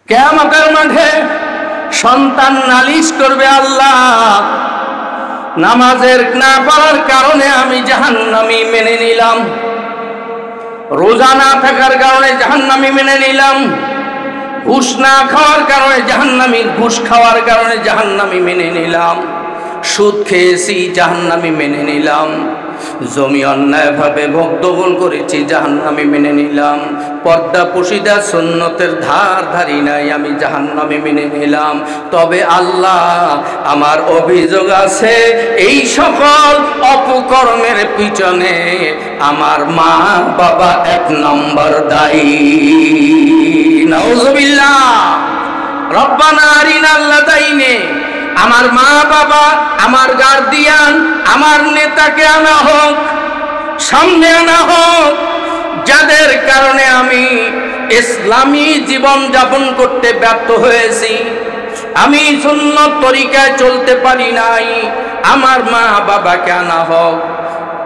কিয়ামতের মাঠে সন্তান নালিশ করবে, আল্লাহ নামাজের না পড়ার কারণে আমি জাহান্নামী মেনে নিলাম, রোজা না থাকার কারণে জাহান্নামী মেনে নিলাম, ঘুষ না খাওয়ার কারণে জাহান্নামী, ঘুষ খাওয়ার কারণে জাহান্নামী মেনে নিলাম, সুদ খেয়েছি জাহান্নামী মেনে নিলাম, জমি অন্যায়ভাবে ভোগদখল করেছি জাহান্নামী মেনে নিলাম, পর্দা পুশিদা সুন্নতের ধার ধারি নাই আমি জাহান্নামী মেনে নিলাম। তবে আল্লাহ আমার অভিযোগ আছে, এই সকল অপকর্মের পিছনে আমার মা বাবা 1 নম্বর দায়ী। নাউযুবিল্লাহ। রব্বানা আরিনা আল্লাযাইনে, আমার মা বাবা, আমার গার্ডিয়ান, আমার নেতাকে আনা হোক, সামনে আনা হোক, যাদের কারণে আমি ইসলামী জীবন যাপন করতে ব্যর্থ হয়েছি, আমি সুন্নত তরিকায় চলতে পারি নাই, আমার মা বাবাকে আনা হোক।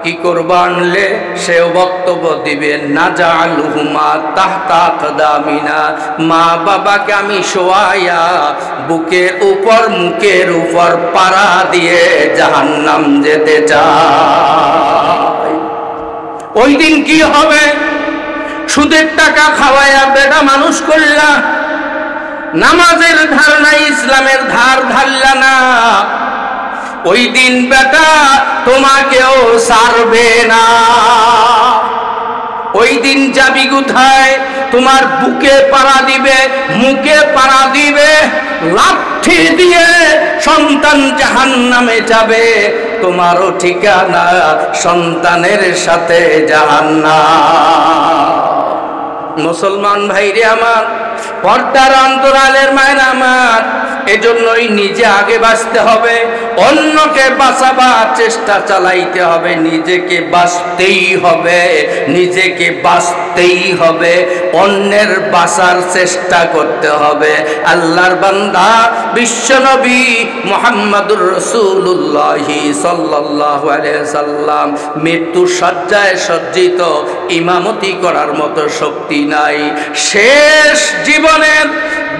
কি করব আনলে? সেও বক্তব্য দিবে, নাজালুহুমা তাহতা আকদামিনা, মা বাবাকে আমি শোয়াইয়া বুকের উপর মুখের উপর পাড়া দিয়ে জাহান্নাম যেতে চাই। ওই দিন কি হবে? সুদের টাকা খাওয়াইয়া বেটা মানুষ করলা, নামাজের ধার নাই, ইসলামের ধার ধারলা না, ওই দিন বেটা তোমাকেও ছাড়বে না। ওই দিন যাবি কোথায়? তোমার বুকে পাড়া দিবে, মুখে পাড়া দিবে, লাঠি দিয়ে সন্তান জাহান্নামে যাবে, তোমারও ঠিকানা সন্তানের সাথে জাহান্নাম। মুসলমান ভাইরে আমার, পর্দার অন্তরালের মায়ের আমার, এজন্যই নিজে আগে বাঁচতে হবে, অন্যকে বাঁচাবার চেষ্টা চালাইতে হবে, নিজেকে বাঁচতেই হবে, নিজেকে বাঁচতেই হবে, অন্যের বাঁচার চেষ্টা করতে হবে। আল্লাহর বান্দা বিশ্বনবী মুহাম্মদুর রাসূলুল্লাহ সাল্লাল্লাহু আলাইহি সাল্লাম মৃত্যু শয্যায় সজ্জিত, ইমামতি করার মতো শক্তি নাই। শেষ জীবনের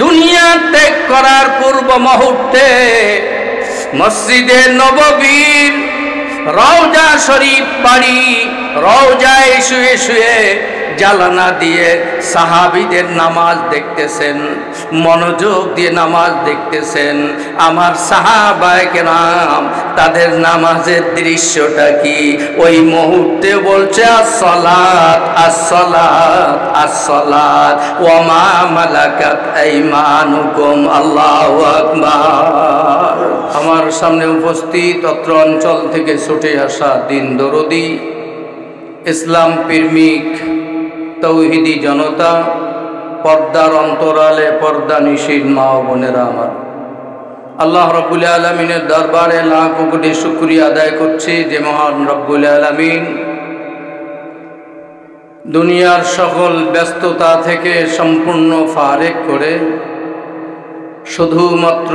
দুনিয়া ত্যাগ করার পূর্ব মুহূর্তে মসজিদে নববীর রওজা শরীফ বাড়ি, রওজায় শুয়ে শুয়ে জালানা দিয়ে সাহাবীদের নামাজ দেখতেছেন, মনোযোগ দিয়ে নামাজ দেখতেছেন। আমার সাহাবায়ে কেরাম তাদের নামাজের দৃশ্যটা কি? ওই মুহূর্তে বলছে আসসালাত আসসালাত আসসালাত ওয়া মা মালাকাত আইমানুকুম, আল্লাহু আকবার। আমার সামনে উপস্থিত অত্র অঞ্চল থেকে ছুটে আসা দিন দরদি ইসলাম প্রেমিক তৌহিদি জনতা, পর্দার অন্তরালে পর্দা নিশীন মা ও বোনেরা আমার, আল্লাহ রব্বুল আলামিনের দরবারে লাখ কোটি শুকরিয়া আদায় করছি যে মহান রব্বুল আলামিন দুনিয়ার সকল ব্যস্ততা থেকে সম্পূর্ণ ফারেক করে শুধুমাত্র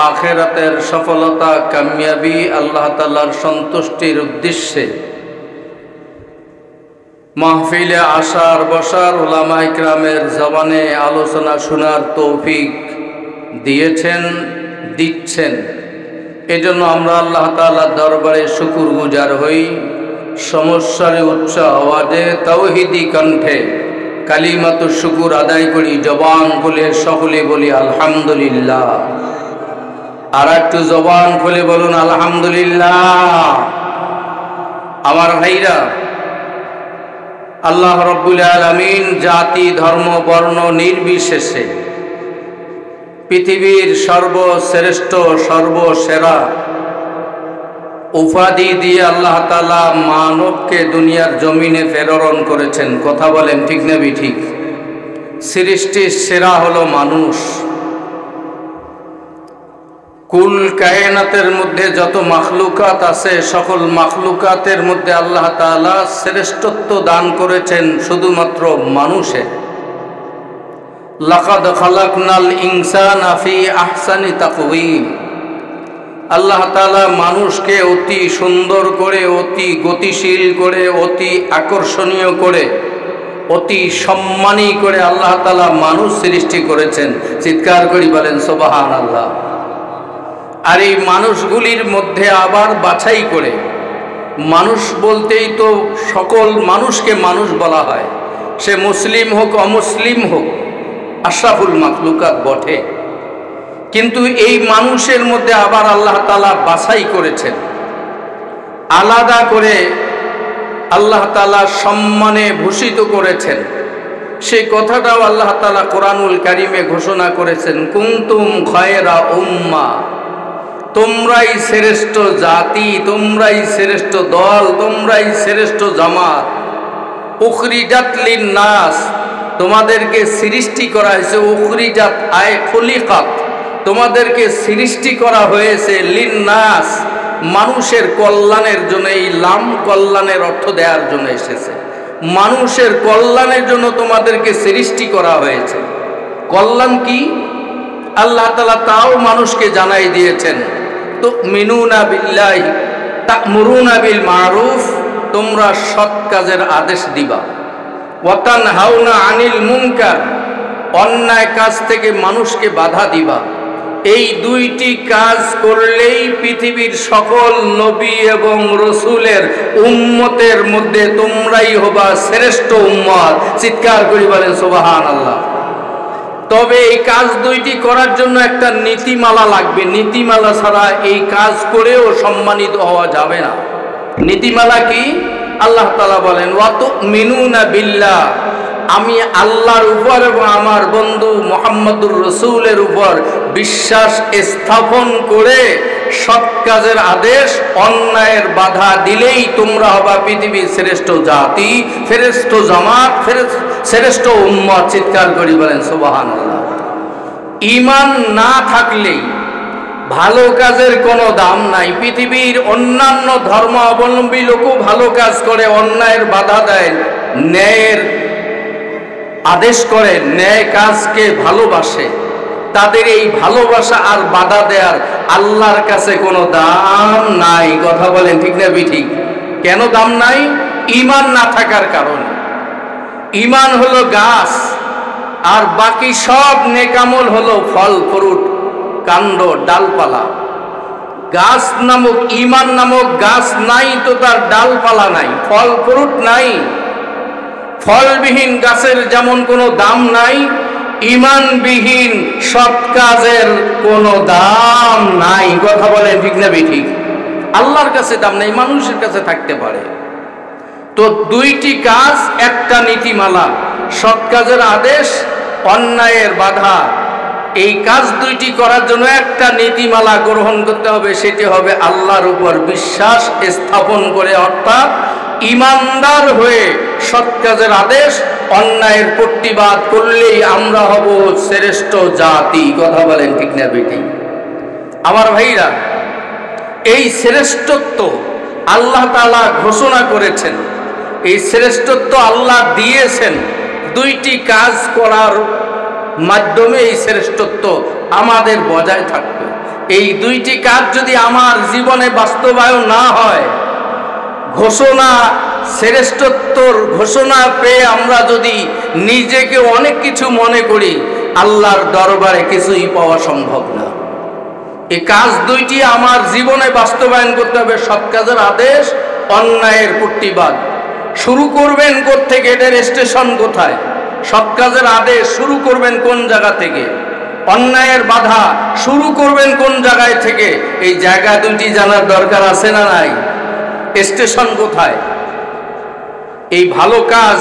আখিরাতের সফলতা কামিয়াবি আল্লাহ তাআলার সন্তুষ্টির উদ্দেশ্যে মাহফিলে আসার বসার, উলামা ইকরামের জবানে আলোচনা শোনার তৌফিক দিয়েছেন, দিচ্ছেন। এজন্য আমরা আল্লাহ তাআলার দরবারে শুকরগুজার হই। সমস্যারে উচ্চ আওয়াজে তাওহীদি কণ্ঠে কালিমাতুশ শুকুর আদায় করি, জবান খুলে সকলে বলি আলহামদুলিল্লাহ। আর একটু জবান খুলে বলুন আলহামদুলিল্লাহ। আমার ভাইরা, আল্লাহ রব্বুল আলামিন জাতি ধর্ম বর্ণ নির্বিশেষে পৃথিবীর সর্বশ্রেষ্ঠ সর্বসেরা উপাধি দিয়ে আল্লাহ তাআলা মানবকে দুনিয়ার জমিনে প্রেরণ করেছেন। কথা বলেন ঠিক না ঠিক? সৃষ্টির সেরা হলো মানুষ। কুল কায়নাতের মধ্যে যত মাখলুকাত আছে, সকল মাখলুকাতের মধ্যে আল্লাহ তাআলা শ্রেষ্ঠত্ব দান করেছেন শুধুমাত্র মানুষে। লাকাদ খালাকনাল ইনসানা ফি আহসানি তাকওয়িম। আল্লাহ তাআলা মানুষকে অতি সুন্দর করে, অতি গতিশীল করে, অতি আকর্ষণীয় করে অতি সম্মানী করে আল্লাহ তাআলা মানুষ সৃষ্টি করেছেন। চিৎকার করি বলেন সুবহানাল্লাহ। আর এই মানুষগুলির মধ্যে আবার বাছাই করে, মানুষ বলতেই তো সকল মানুষকে মানুষ বলা হয়, সে মুসলিম হোক অমুসলিম হোক, আশরাফুল মাখলুকাত বটে, কিন্তু এই মানুষের মধ্যে আবার আল্লাহ তাআলা বাছাই করেছেন, আলাদা করে আল্লাহ তাআলা সম্মানে ভূষিত করেছেন। সেই কথাটাও আল্লাহ তাআলা কোরআনুল কারীমে ঘোষণা করেছেন, কুনতুম খায়রা উম্মাহ, তোমরাই শ্রেষ্ঠ জাতি, তোমরাই শ্রেষ্ঠ দল, তোমরাই শ্রেষ্ঠ জামাত। উখরিজাত লিন-নাস, তোমাদেরকে সৃষ্টি করা হয়েছে, উখরিজাত আয় খুলিকাত, তোমাদেরকে সৃষ্টি করা হয়েছে লিন-নাস, মানুষের কল্যাণের জন্য। এই লাম কল্যাণের অর্থ দেওয়ার জন্য এসেছে, মানুষের কল্যাণের জন্য তোমাদেরকে সৃষ্টি করা হয়েছে। কল্যাণ কি আল্লাহ তাআলা তাও মানুষকে জানাই দিয়েছেন। তুমিনুনা বিল্লাহি তা'মুরুনা বিল মারুফ, তোমরা সৎ কাজের আদেশ দিবা। ওয়া তানহাউনা আনিল মুনকার, অন্যায় কাজ থেকে মানুষকে বাধা দিবা। এই দুইটি কাজ করলেই পৃথিবীর সকল নবী এবং রসুলের উম্মতের মধ্যে তোমরাই হবা শ্রেষ্ঠ উম্মত। চিৎকার করি বলেন সুবহানাল্লাহ। তবে এই কাজ দুইটি করার জন্য একটা নীতিমালা লাগবে, নীতিমালা ছাড়া এই কাজ করেও সম্মানিত হওয়া যাবে না। নীতিমালা কি? আল্লাহ তাআলা বলেন, ওয়া তুমিনুনা বিল্লাহ, আমি আল্লাহর উপর এবং আমার বন্ধু মুহাম্মদুর রাসূলের উপর বিশ্বাস স্থাপন করে সৎ কাজের আদেশ, অন্যায়ের বাধা দিলেই তোমরা হবা পৃথিবীর শ্রেষ্ঠ জাতি, শ্রেষ্ঠ জামাত, শ্রেষ্ঠ উম্মত। চিৎকার করি বলেন সুবহানাল্লাহ। ঈমান না থাকলেই ভালো কাজের কোনো দাম নাই। পৃথিবীর অন্যান্য ধর্মাবলম্বী লোকও ভালো কাজ করে, অন্যায়ের বাধা দেয়, ন্যায়ের আদেশ করে, ন্যায় কাজকে ভালোবাসে। তাদের এই ভালোবাসা আর বাধা দেওয়ার আল্লাহর কাছে কোনো দাম নাই। কথা বলেন ঠিক না ঠিক? কেন দাম নাই? ঈমান না থাকার কারণে। ঈমান হলো গাছ, আর বাকি সব নেকামল হলো ফল ফ্রুট, কাণ্ড ডালপালা। গাছ নামক, ঈমান নামক গাছ নাই তো তার ডালপালা নাই, ফল ফ্রুট নাই। ফলবিহীন গাছের যেমন কোনো দাম নাই, ঈমানবিহীন সৎ কাজের কোনো দাম নাই। কথা বলেন ঠিক না ঠিক? আল্লাহর কাছে দাম নেই, মানুষের কাছে থাকতে পারে। তো দুইটি কাজ, একটা নীতিমালা, সৎ কাজের আদেশ, অন্যায়ের বাধা। এই কাজ দুইটি করার জন্য একটা নীতিমালা গ্রহণ করতে হবে, সেটি হবে আল্লাহর উপর বিশ্বাস স্থাপন করে, অর্থাৎ ঈমানদার হয়ে সৎ কাজের আদেশ, অন্যায়ের প্রতিবাদ করলেই আমরা হব শ্রেষ্ঠ জাতি। কথা বলেন ঠিক না বেটি? আমার ভাইরা, এই শ্রেষ্ঠত্ব আল্লাহ তাআলা ঘোষণা করেছেন, এই শ্রেষ্ঠত্ব আল্লাহ দিয়েছেন দুইটি কাজ করার মাধ্যমে। এই শ্রেষ্ঠত্ব আমাদের বজায় থাকবে। এই দুইটি কাজ যদি আমার জীবনে বাস্তবায়ন না হয়, ঘোষণা, শ্রেষ্ঠত্বর ঘোষণা পেয়ে আমরা যদি নিজেকে অনেক কিছু মনে করি, আল্লাহর দরবারে কিছুই পাওয়া সম্ভব না। এই কাজ দুইটি আমার জীবনে বাস্তবায়ন করতে হবে, সৎ কাজের আদেশ, অন্যায়ের প্রতিবাদ। শুরু করবেন কোত্থেকে? এটার স্টেশন কোথায়? সৎ কাজের আদেশ শুরু করবেন কোন জায়গা থেকে? অন্যায়ের বাধা শুরু করবেন কোন জায়গায় থেকে? এই জায়গা দুইটি জানার দরকার আছে না নাই? স্টেশন কোথায়? এই ভালো কাজ,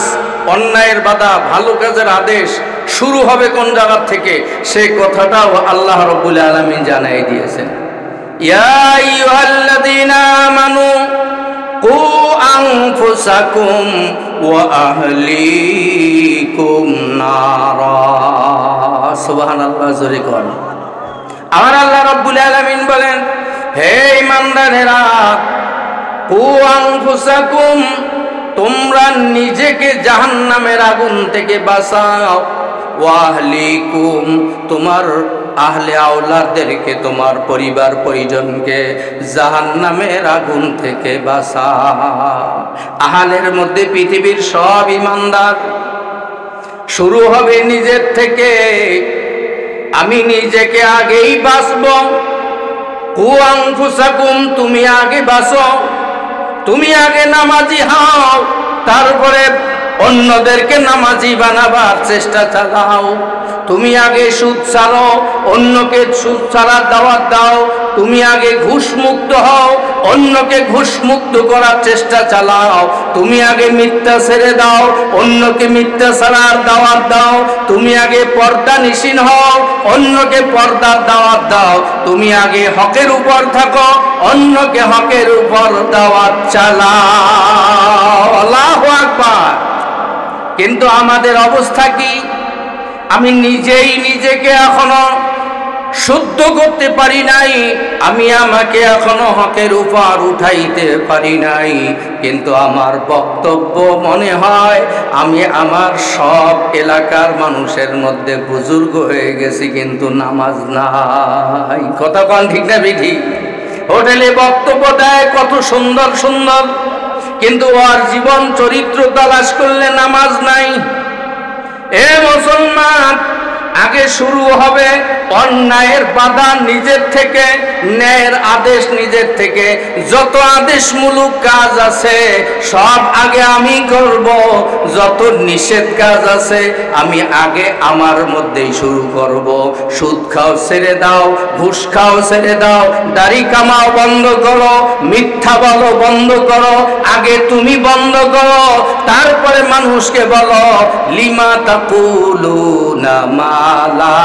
অন্যায়ের বাধা, ভালো কাজের আদেশ শুরু হবে কোন জায়গা থেকে? সেই কথাটাও আল্লাহ রাব্বুল আলামিন জানাই দিয়েছেন। ইয়া আইয়ুহাল্লাযীনা আমানু কু আনফুসাকুম ওয়া আহলিকুম নারা। সুবহানাল্লাহ, জোরে কোন। আমার আল্লাহ রাব্বুল আলামিন বলেন, হে ঈমানদারেরা, কু আনফুসাকুম, তোমরা নিজেকে জাহান্নামের আগুন থেকে বাঁচাও। ওয়া আহলিকুম, তোমার আহলে আওলাদদেরকে, তোমার পরিবার পরিজনকে জাহান্নামের আগুন থেকে বাঁচাও। আহলের মধ্যে পৃথিবীর সব ঈমানদার, শুরু হবে নিজের থেকে। আমি নিজেকে আগেই বাঁচব। কু আনফুসাকুম, তুমি আগে বাঁচো, তুমি আগে নামাজি হও, তারপরে অন্যদেরকে নামাজি বানাবার চেষ্টা চালাও। তুমি আগে সুদ ছাড়ো, অন্যকে সুদ ছাড়ার দাওয়াত দাও। তুমি আগে ঘুষ মুক্ত হও, অন্যকে ঘুষ মুক্ত করার চেষ্টা চালাও। তুমি আগে মিথ্যা ছেড়ে দাও, অন্যকে মিথ্যা ছাড়ার দাওয়াত দাও। তুমি আগে পর্দা নিশীন হও, অন্যকে পর্দার দাওয়াত দাও। তুমি আগে হকের উপর থাকো, অন্যকে হকের উপর দাওয়াত চালাও। আল্লাহু আকবার। কিন্তু আমাদের অবস্থা কি? আমি নিজেই নিজেকে এখনো শুদ্ধ করতে পারি নাই, আমি আমাকে এখনো হকের উপর উঠাইতে পারি নাই। কিন্তু আমার বক্তব্য মনে হয় আমি আমার সব এলাকার মানুষের মধ্যে বুজুর্গ হয়ে গেছি, কিন্তু নামাজ নাই। কথা কোন ঠিক না বেঠিক? হোটেলে বক্তব্য দেয় কত সুন্দর সুন্দর, কিন্তু ওর জীবন চরিত্র তালাশ করলে নামাজ নাই। এ মুসলমান, আগে শুরু হবে অন্যায়ের বাধা নিজের থেকে, ন্যায়ের আদেশ নিজের থেকে। যত আদেশমূলক কাজ আছে সব আগে আমি করব, যত নিষেধ কাজ আছে আমি আগে আমার মধ্যেই শুরু করব। সুদ খাও ছেড়ে দাও, ঘুষ খাও ছেড়ে দাও, দাড়ি কামাও বন্ধ করো, মিথ্যা বলো বন্ধ করো। আগে তুমি বন্ধ করো, তারপরে মানুষকে বলো লিমা তাকুলুনা মা লা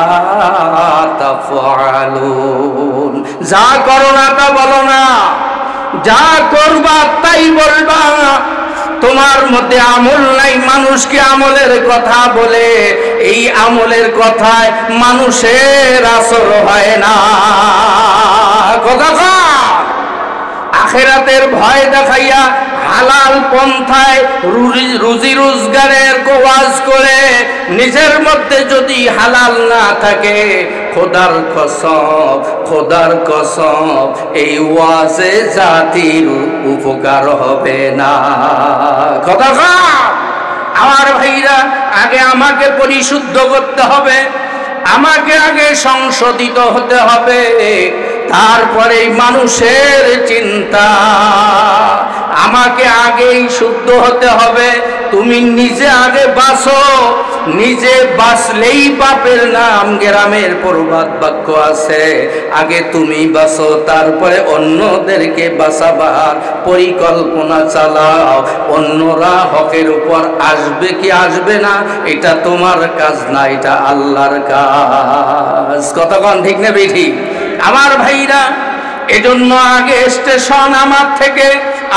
তাফআলুন। যা করো না তা বলো না, যা করবা তাই বলবা। তোমার মধ্যে আমল নাই, মানুষকে আমলের কথা বলে, এই আমলের কথায় মানুষের আসর হয় না। কথা আখিরাতের ভয় দেখাইয়া হালাল পন্থায় রুজি রোজগারের ওয়াজ করে নিজের মধ্যে যদি হালাল না থাকে, খোদার কসম, খোদার কসম, এই ওয়াজে জাতির উপকার হবে না। কথা আমার ভাইরা, আগে আমাকে পরিশুদ্ধ করতে হবে, আমাকে আগে সংশোধিত হতে হবে, তারপরে মানুষের চিন্তা। আমাকে আগেই শুদ্ধ হতে হবে। তুমি নিজে আগে বাঁচো, নিজে বাঁচলেই পাপের নাম। গ্রামের প্রবাদ বাক্য আছে, আগে তুমি বাঁচো, তারপরে অন্যদেরকে বাঁচাবার পরিকল্পনা চালাও। অন্যরা হকের উপর আসবে কি আসবে না এটা তোমার কাজ না, এটা আল্লাহর কাজ। কতক্ষণ ঠিক না বেঠিক? আমার ভাইরা, এজন্য আগে স্টেশন আমার থেকে,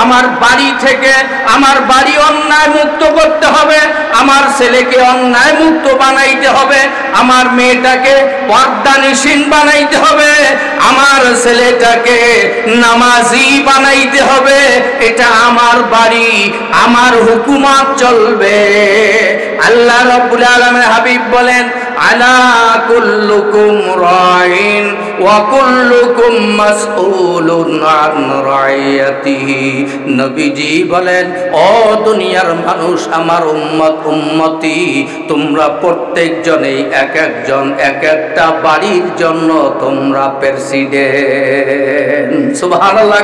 আমার বাড়ি থেকে, আমার বাড়ি অন্যায় মুক্ত করতে হবে, আমার ছেলেকে অন্যায় মুক্ত বানাইতে হবে, আমার মেয়েটাকে পর্দানিশীন বানাইতে হবে, আমার ছেলেটাকে নামাজি বানাইতে হবে। এটা আমার বাড়ি, আমার হুকুমত চলবে। আল্লাহ রাব্বুল আলামিন হাবিব বলেন, আলা কুল্লুকুম রাইন ওয়া কুল্লুকুম মাসউলুন আন রাইয়াতিহি। নবীজি বলেন, ও দুনিয়ার মানুষ, আমার উম্মত উম্মতি, তোমরা প্রত্যেকজনেই এক একজন এক একটা বাড়ির জন্য তোমরা প্রেসিডেন্ট। সুবহানাল্লাহ।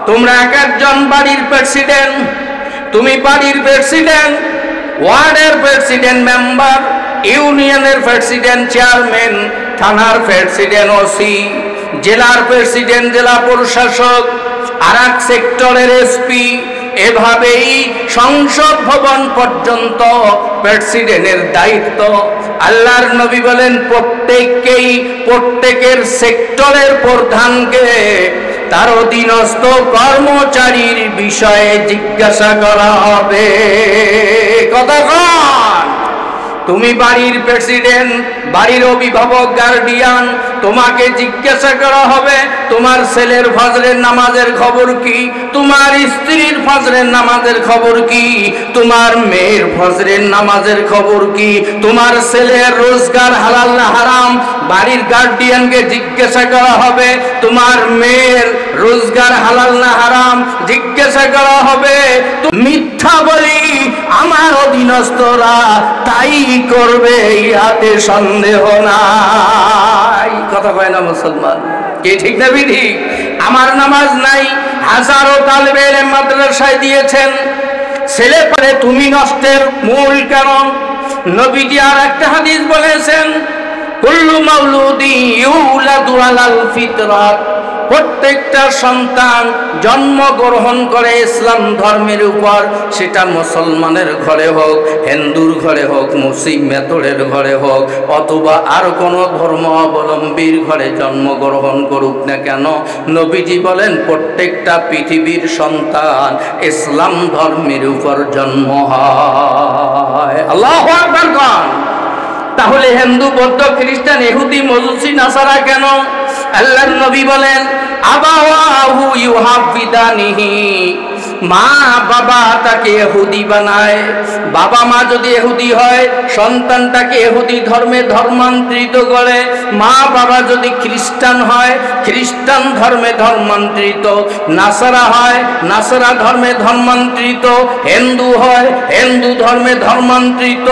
তোমরা এক একজন বাড়ির প্রেসিডেন্ট। তুমি বাড়ির প্রেসিডেন্ট, ওয়ার্ডের প্রেসিডেন্ট মেম্বার, ইউনিয়নের প্রেসিডেন্ট চেয়ারম্যান, থানার প্রেসিডেন্ট ওসি, জেলার প্রেসিডেন্ট জেলা প্রশাসক, আর এক সেক্টরের এসপি। এভাবেই সংসদ ভবন পর্যন্ত প্রেসিডেন্টের দায়িত্ব। আল্লাহর নবী বলেন, প্রত্যেককেই প্রত্যেকের সেক্টরের প্রধানকে তার অধীনস্থ কর্মচারীর বিষয়ে জিজ্ঞাসা করা হবে। কতক্ষণ? তুমি বাড়ির প্রেসিডেন্ট, বাড়ির অভিভাবক, গার্ডিয়ান, তোমাকে জিজ্ঞাসা করা হবে তোমার ছেলের ফজরের নামাজের খবর কি, তোমার স্ত্রীর ফজরের নামাজের খবর কি, তোমার মেয়ের ফজরের নামাজের খবর কি, তোমার ছেলের রোজগার হালাল না হারাম। বাড়ির গার্ডিয়ানকে জিজ্ঞাসা করা হবে তোমার মেয়ের রোজগার হালাল না হারাম, জিজ্ঞাসা করা হবে। মিথ্যা বলি আমার অধীনস্থরা তাই করবে, ইহাতে সন্দেহ নাই। কথা কয় না মুসলমান? কে ঠিক না ঠিক? আমার নামাজ নাই, হাজারো তালেবে ইলম মাদ্রাসায় দিয়েছেন, ছেলে পরে তুমি নষ্টের মূল কারণ। নবীজি আর একটা হাদিস বলেছেন, কুল্লু মাউলুদি ইউলাদু আলাল ফিতরাত, প্রত্যেকটা সন্তান জন্মগ্রহণ করে ইসলাম ধর্মের উপর, সেটা মুসলমানের ঘরে হোক, হিন্দুর ঘরে হোক, মুসলিম মেতরের ঘরে হোক, অথবা আর কোনো ধর্ম অবলম্বীর ঘরে জন্মগ্রহণ করুক না কেন, নবীজি বলেন প্রত্যেকটা পৃথিবীর সন্তান ইসলাম ধর্মের উপর জন্ম হয়। আল্লাহু আকবার কোন? তাহলে হিন্দু, বৌদ্ধ, খ্রিস্টান, ইহুদি, মজুসি, নাসারা কেন? আল্লাহর নবী বলেন আবাওয়াহু ইউহাবিদানিহি, মা বাবা তাকে ইহুদি বানায়। বাবা মা যদি ইহুদি হয়, সন্তানটাকে ইহুদি ধর্মে ধর্মান্তরিত করে। মা বাবা যদি খ্রিস্টান হয়, খ্রিস্টান ধর্মে ধর্মান্তরিত। নাসারা হয়, নাসারা ধর্মে ধর্মান্তরিত। হিন্দু হয়, হিন্দু ধর্মে ধর্মান্তরিত।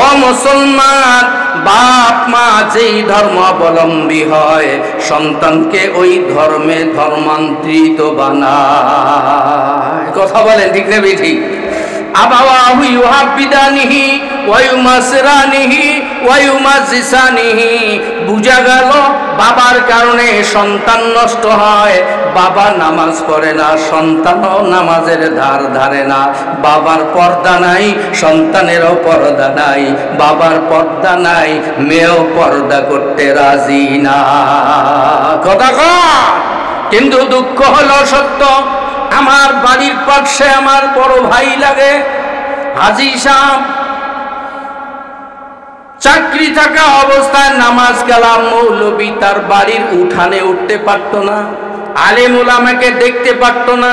ও মুসলমান, বাপ মা যেই ধর্মাবলম্বী হয়, সন্তানকে ওই ধর্মে ধর্মান্তরিত বানায়। কথা বলেন ঠিক না ঠিক? আবাওয়াহু ইউহাবিদানিহি ওয়া ইউমাসিরানিহি ওয়া ইউমাজিসানিহি, বুঝা গেল বাবার কারণে সন্তান নষ্ট হয়। বাবা নামাজ পড়ে না, সন্তানও নামাজের ধার ধারে না। বাবার পর্দা নাই, সন্তানেরও পর্দা নাই। বাবার পর্দা নাই, মেয়েও পর্দা করতে রাজি না। কথা কয়? কিন্তু দুঃখ হলো সত্য, আমার বাড়ির পাশে আমার বড় ভাই লাগে, হাজী সাহেব, চাকরি থাকা অবস্থায় নামাজ কালাম মৌলবী তার বাড়ির উঠানে উঠতে পারত না, আলেম ওলামাকে দেখতে পারত না,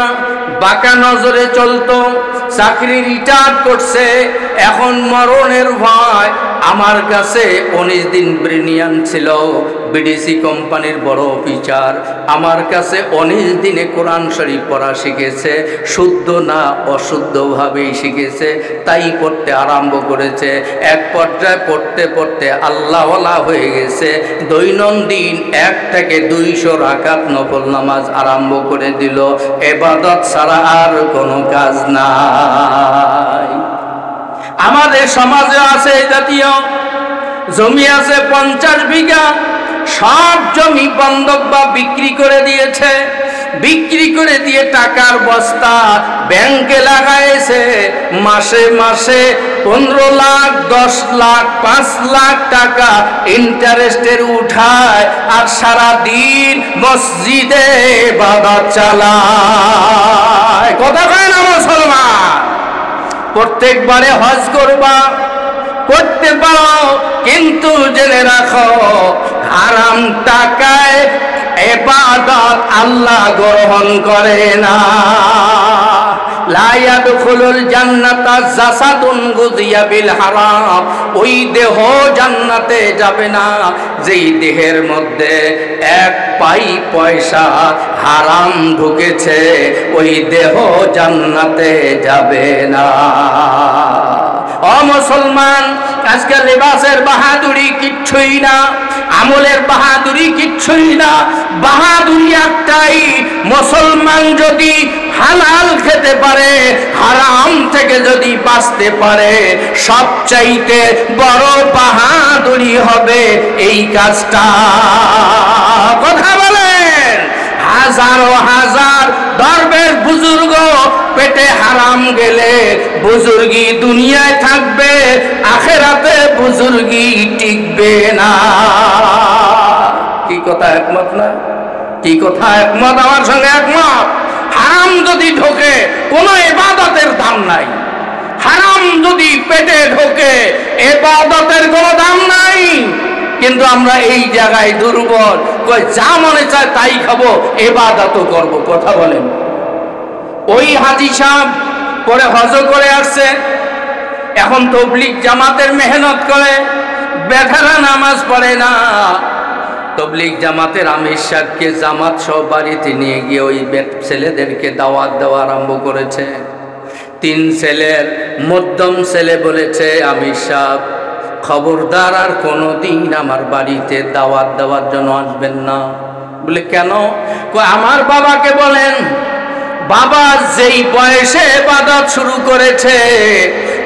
বাঁকা নজরে চলতো। চাকরি রিটায়ার করছে, এখন মরণের ভয়। আমার কাছে 19 দিন ব্রিনিয়ান ছিল, বিডিসি কোম্পানির বড় অফিসার। আমার কাছে 19 দিনে কোরআন শরীফ পড়া শিখেছে, শুদ্ধ না অশুদ্ধভাবেই শিখেছে, তাই পড়তে আরম্ভ করেছে। এক পর্যায়ে পড়তে পড়তে আল্লাহওয়ালা হয়ে গেছে। দৈনন্দিন 1 থেকে 200 রাকাত নফল নামাজ আরম্ভ করে দিল। ইবাদত ছাড়া আর কোনো কাজ নাই। আমাদের সমাজে আছে এই জাতীয় জমি আছে 50 বিঘা, সব জমি বন্ধক বা বিক্রি করে দিয়েছে। বিক্রি করে দিয়ে টাকার বস্তা ব্যাংকে লাগাইছে। মাসে মাসে 15 লাখ, 10 লাখ, 5 লাখ টাকা ইন্টারেস্টের উঠায়, আর সারা দিন মসজিদে ইবাদত চালায়। কথা কয় না মুসলমান? প্রত্যেকবারে হজ করবা, করতে পারো, কিন্তু জেনে রাখো হারাম টাকায় ইবাদত আল্লাহ গ্রহণ করে না। লা ইয়াদখুলুল জান্নাতা জাসাদুন গুযিয়া বিল হারাম, ওই দেহ জান্নাতে যাবে না যেই দেহের মধ্যে 1 পাই পয়সা হারাম ঢুকেছে, ওই দেহ জান্নাতে যাবে না। ও মুসলমান, আজকে লিবাসের বাহাদুরি কিচ্ছুই না, আমলের বাহাদুরি কিচ্ছুই না। বাহাদুরি একটাই, মুসলমান যদি হালাল খেতে পারে, হারাম থেকে যদি বাঁচতে পারে, সবচাইতে বড় বাহাদুরি হবে এই কাজটা। কথা বলেন? হাজারো হাজার দরবেশ বুজুর্গ পেটে হারাম গেলে বুজুর্গি দুনিয়ায় থাকবে, আখেরাতে বুজুর্গি টিকবে না। কি কথা একমত না? কি কথা একমত? আমার সঙ্গে একমত? হারাম যদি ঢোকে, কোনো ইবাদতের দাম নাই। হারাম যদি পেটে ঢোকে, ইবাদতের কোনো দাম নাই। কিন্তু আমরা এই জায়গায় দুর্বল, যা মনে চায় তাই খাবো, ইবাদতও করব। কথা বলেন? ওই হাজী সাহেব পরে হজ করে আসছে, এখন তবলিগ জামাতের মেহনত করে, বেধারা নামাজ পড়ে না। তবলিগ জামাতের আমির সাহেবকে জামাত সহ বাড়িতে নিয়ে গিয়ে ওই ছেলেদেরকে দাওয়াত দেওয়া আরম্ভ করেছে। তিন ছেলের মধ্যম ছেলে বলেছে, আমি সাপ, খবরদার আর কোনোদিন আমার বাড়িতে দাওয়াত দেওয়ার জন্য আসবেন না। বলে কেন? আমার বাবাকে বলেন, বাবা যেই বয়সে ইবাদত শুরু করেছে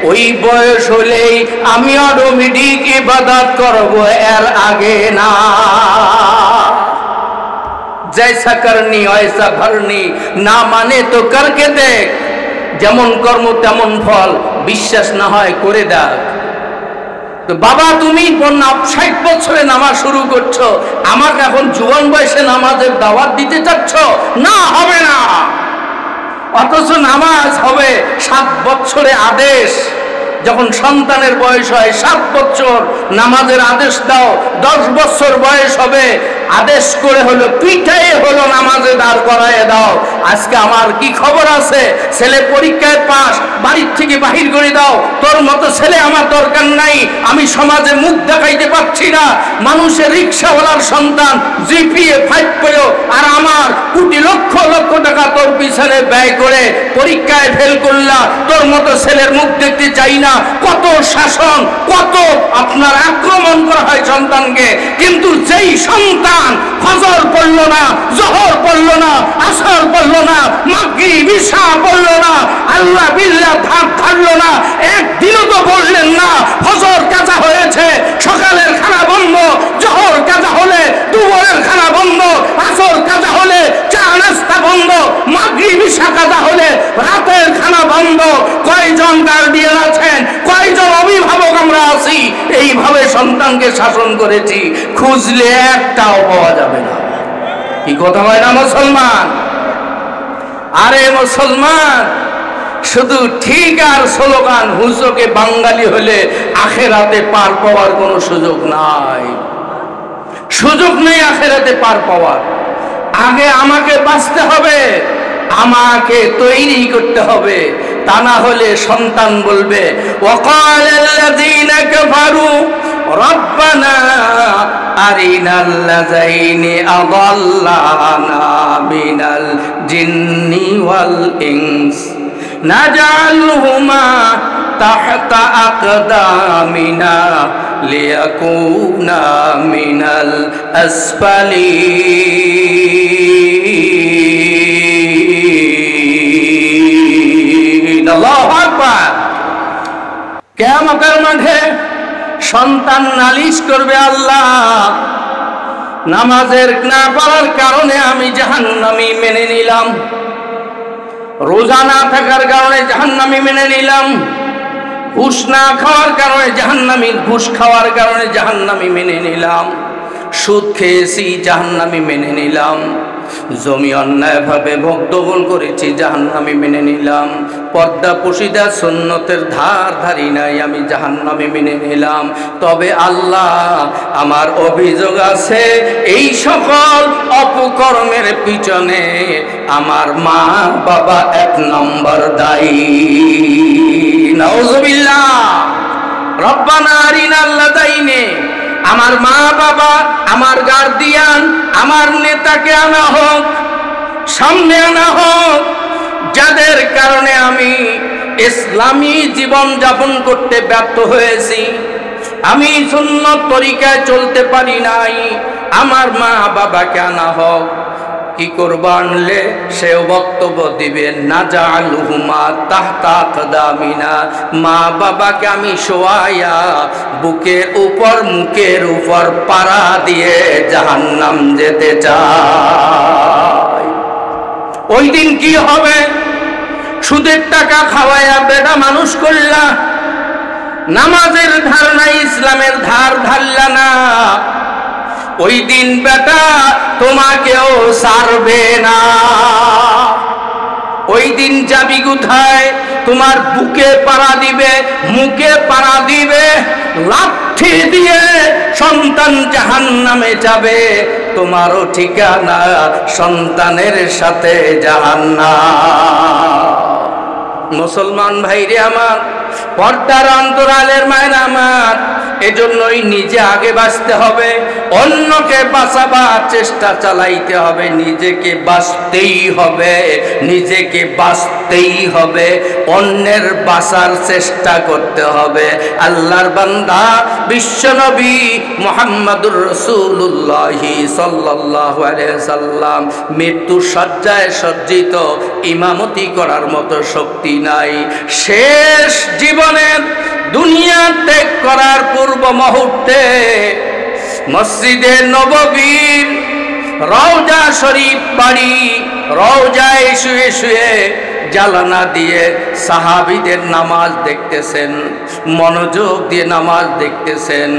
ওই বয়স হলেই আমি অটোমেটিক ইবাদত করব, এর আগে না। জৈসা করনি ওইসা ভরনি, না মানে তো করকে দেখ, যেমন কর্ম তেমন ফল, বিশ্বাস না হয় করে দেখ। তো বাবা তুমি 60 বছরে নামাজ শুরু করছো, আমাকে এখন যুবন বয়সে নামাজের দাওয়াত দিতে চাচ্ছ? না, হবে না। অথচ নামাজ হবে 7 বছরে আদেশ। যখন সন্তানের বয়স হয় 7 বছর নামাজের আদেশ দাও, 10 বছর বয়স হবে আদেশ করে হলো পিঠায় হলো নামাজে দাঁড় করায় দাও। আজকে আমার কি খবর আছে, ছেলে পরীক্ষায় পাস, বাড়ির থেকে বাহির করে দাও। তোর মতো ছেলে আমার দরকার নাই, আমি সমাজে মুখ দেখাইতে পারছি না। মানুষের রিক্সাওয়ালার সন্তান জিপিএ 5 পেল, আর আমার কোটি লক্ষ লক্ষ টাকা তোর পিছনে ব্যয় করে পরীক্ষায় ফেল করলা। তোর মতো ছেলের মুখ দেখতে চাই না। কত শাসন, কত আপনার আক্রমণ করা হয় সন্তানকে, কিন্তু যেই সন্তান ফজর পড়লো না, জোহর পড়লো না, আসর পড়লো না, মাগরিব ইশা পড়লো না, আল্লাহ বিল্লাহ ভাত খাড়লো না, একদিনও তো বললেন না ফজর কাজা হয়েছে, সকালের খানা বন্ধ, জোহর কাজা হলে দুপুরের খানা বন্ধ, আসর কাজা হলে চা নাস্তা বন্ধ, মাগরিব ইশা কাজা হলে রাতের খানা বন্ধ। কয়জন গার্ডিয়ান আছেন, কয়জন অভিভাবক আমরা আছি এইভাবে সন্তানকে শাসন করেছি, খুঁজলে একটাও পাওয়া যাবে না। কি কথা হয় না মুসলমান? আরে মুসলমান, শুধু ঠিক আর স্লোগান, হুজুকে বাঙালি হলে আখেরাতে পার পাওয়ার কোনো সুযোগ নাই। সুযোগ নেই আখেরাতে পার পাওয়ার। আগে আমাকে বাঁচতে হবে, আমাকে তৈরি করতে হবে, তা না হলে সন্তান বলবে ওয়াকালাল্লাযীনা কাফারু রব্বানা আরিনাল্লাযাইনি আযাল্লানা মিনাল জিন্নি ওয়াল ইনস নাজআলহুমা তাহতা আকদামিনা লিয়াকুনা মিনাল আসফালিন। আল্লাহু আকবার। কিয়ামতের মাঠে সন্তান নালিশ করবে, আল্লাহ নামাজের না পড়ার কারণে আমি জাহান্নামী মেনে নিলাম, রোজা না থাকার কারণে জাহান্নামী মেনে নিলাম, ঘুষ না খাওয়ার কারণে জাহান্নামী, ঘুষ খাওয়ার কারণে জাহান্নামী মেনে নিলাম, সুদ খেয়েছি জাহান্নামী মেনে নিলাম, জমি অন্যায়ভাবে ভোগদখল করেছি জাহান্নামী মেনে নিলাম, পর্দা পশিদা সুন্নতের ধার ধারি নাই আমি জাহান্নামী মেনে নিলাম। তবে আল্লাহ আমার অভিযোগ আছে, এই সকল অপকর্মের পিছনে আমার মা বাবা 1 নম্বর দায়ী। নাউযুবিল্লাহ। রব্বানা আরিনাল্লাযাইনি, আমার মা বাবা, আমার গার্ডিয়ান, আমার নেতাকে আনা হোক, সামনে আনা হোক, যাদের কারণে আমি ইসলামী জীবন যাপন করতে ব্যর্থ হয়েছি, আমি সুন্নত তরিকায় চলতে পারি নাই, আমার মা বাবাকে আনা হোক। কি করবা আনলে? সেও বক্তব্য দিবেন, নাজআলহুমা তাহতা আকদামিনা, মা বাবাকে আমি শোয়াইয়া বুকের উপর মুখের উপর পাড়া দিয়ে জাহান্নাম যেতে চাই। ওই দিন কি হবে? সুদের টাকা খাওয়াইয়া বেটা মানুষ করলা, নামাজের ধার নাই, ইসলামের ধার ধারলা না, ওই দিন বেটা তোমাকেও ছাড়বে না। ওই দিন যাবি কোথায়? তোমার বুকে পাড়া দিবে, মুখে পাড়া দিবে, লাঠি দিয়ে সন্তান জাহান্নামে যাবে, তোমারও ঠিকানা সন্তানের সাথে জাহান্নাম। মুসলমান ভাইরে আমার, পর্দার অন্তরালের মায়েরা আমার, এজন্যই নিজে আগে বাঁচতে হবে, অন্যকে বাঁচাবার চেষ্টা চালাইতে হবে, নিজেকে বাঁচতেই হবে, নিজেকে বাঁচতেই হবে, অন্যের বাঁচার চেষ্টা করতে হবে। আল্লাহর বান্দা বিশ্বনবী মুহাম্মদুর রাসূলুল্লাহ সাল্লাল্লাহু আলাইহি সাল্লাম মৃত্যুর শয্যায় সজ্জিত, ইমামতি করার মতো শক্তি নাই। শেষ জীবনের দুনিয়া ত্যাগ করার পূর্ব মুহূর্তে মসজিদে নববীর রওজা শরীফ বাড়ি, রওজায় শুয়ে শুয়ে জালানা দিয়ে সাহাবীদের নামাজ দেখতেছেন, মনোযোগ দিয়ে নামাজ দেখতেছেন।